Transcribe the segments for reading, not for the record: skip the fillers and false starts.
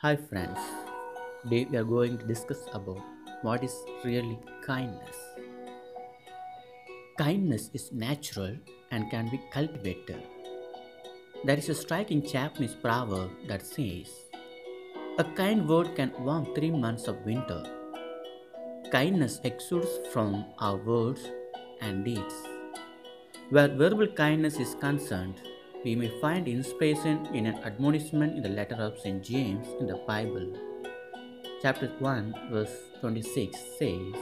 Hi friends, today we are going to discuss about what is really kindness. Kindness is natural and can be cultivated. There is a striking Japanese proverb that says, "A kind word can warm 3 months of winter." Kindness exudes from our words and deeds. Where verbal kindness is concerned, we may find inspiration in an admonishment in the letter of St. James in the Bible. Chapter 1, verse 26 says,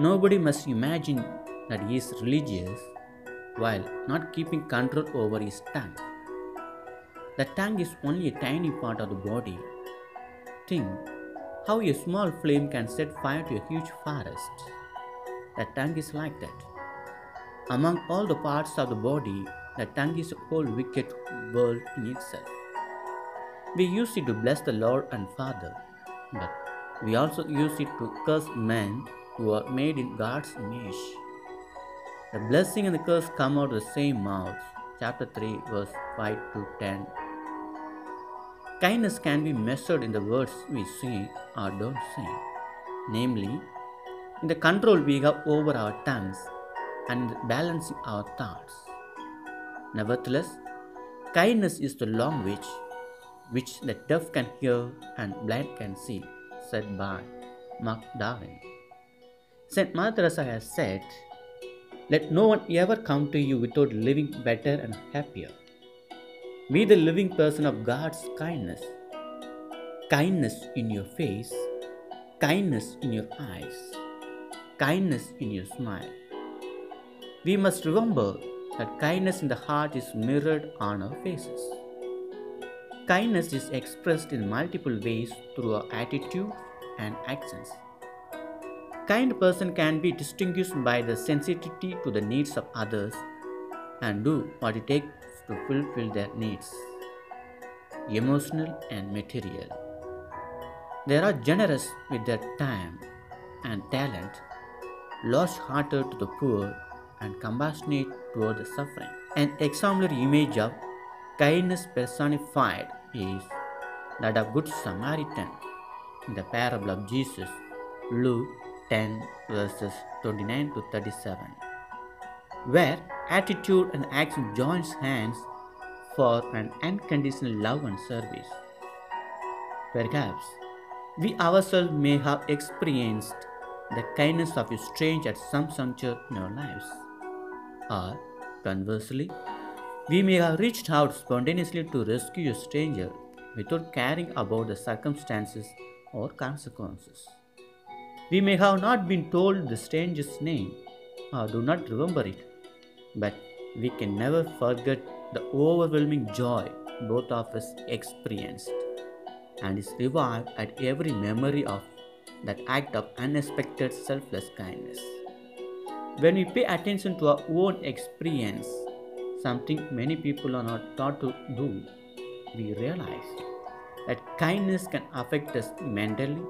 "Nobody must imagine that he is religious while not keeping control over his tongue. The tongue is only a tiny part of the body. Think how a small flame can set fire to a huge forest. The tongue is like that. Among all the parts of the body, the tongue is a whole wicked world in itself. We use it to bless the Lord and Father, but we also use it to curse men who are made in God's image. The blessing and the curse come out of the same mouth." Chapter 3, verse 5 to 10. Kindness can be measured in the words we say or don't say, namely, in the control we have over our tongues and in balancing our thoughts. Nevertheless, kindness is the language which the deaf can hear and blind can see, said by Mark Darwin. Saint Mother Teresa has said, "Let no one ever come to you without living better and happier. Be the living person of God's kindness. Kindness in your face, kindness in your eyes, kindness in your smile." We must remember that kindness in the heart is mirrored on our faces. Kindness is expressed in multiple ways through our attitude and actions. Kind person can be distinguished by the sensitivity to the needs of others and do what it takes to fulfill their needs, emotional and material. They are generous with their time and talent, large-hearted to the poor, and compassionate toward the suffering. An exemplary image of kindness personified is that of Good Samaritan in the parable of Jesus, Luke 10 verses 29 to 37, where attitude and action joins hands for an unconditional love and service. Perhaps we ourselves may have experienced the kindness of a stranger at some juncture in our lives, or conversely, we may have reached out spontaneously to rescue a stranger without caring about the circumstances or consequences. We may have not been told the stranger's name or do not remember it, but we can never forget the overwhelming joy both of us experienced, and is revived at every memory of that act of unexpected selfless kindness. When we pay attention to our own experience, something many people are not taught to do, we realize that kindness can affect us mentally,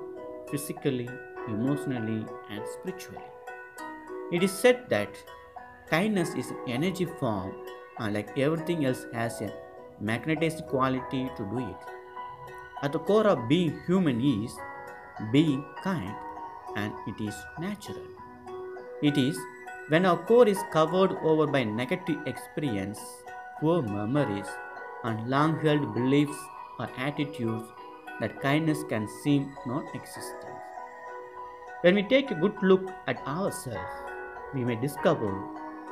physically, emotionally, and spiritually. It is said that kindness is an energy form and, like everything else, has a magnetic quality to do it. At the core of being human is being kind, and it is natural. It is when our core is covered over by negative experience, poor memories, and long held beliefs or attitudes that kindness can seem non existent. When we take a good look at ourselves, we may discover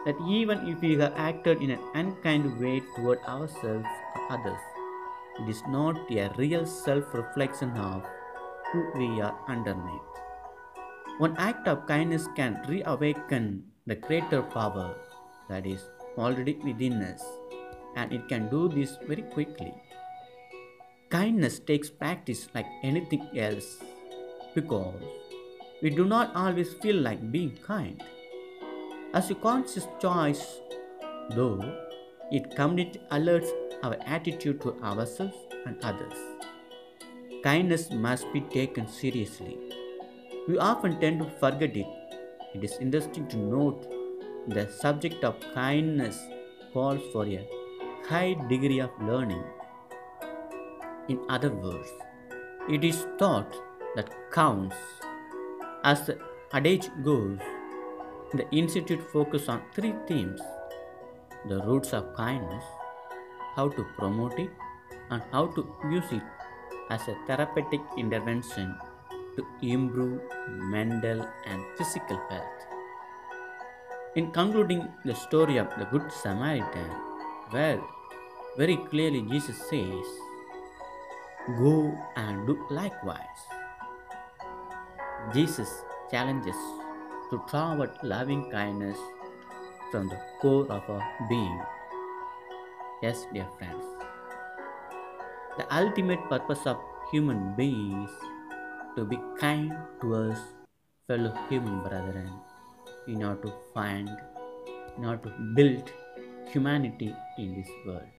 that even if we have acted in an unkind way toward ourselves or others, it is not a real self reflection of who we are underneath. One act of kindness can reawaken the greater power that is already within us, and it can do this very quickly. Kindness takes practice like anything else because we do not always feel like being kind. As a conscious choice, though, it completely alerts our attitude to ourselves and others. Kindness must be taken seriously. We often tend to forget it. It is interesting to note the subject of kindness calls for a high degree of learning. In other words, It is thought that counts. As the adage goes, the Institute focuses on three themes: the roots of kindness, how to promote it, and how to use it as a therapeutic intervention to improve mental and physical health. In concluding the story of the Good Samaritan, where very clearly Jesus says, "Go and do likewise." Jesus challenges to draw out loving kindness from the core of our being. Yes, dear friends, the ultimate purpose of human beings to be kind to us fellow human brethren in order to find, in order to build humanity in this world.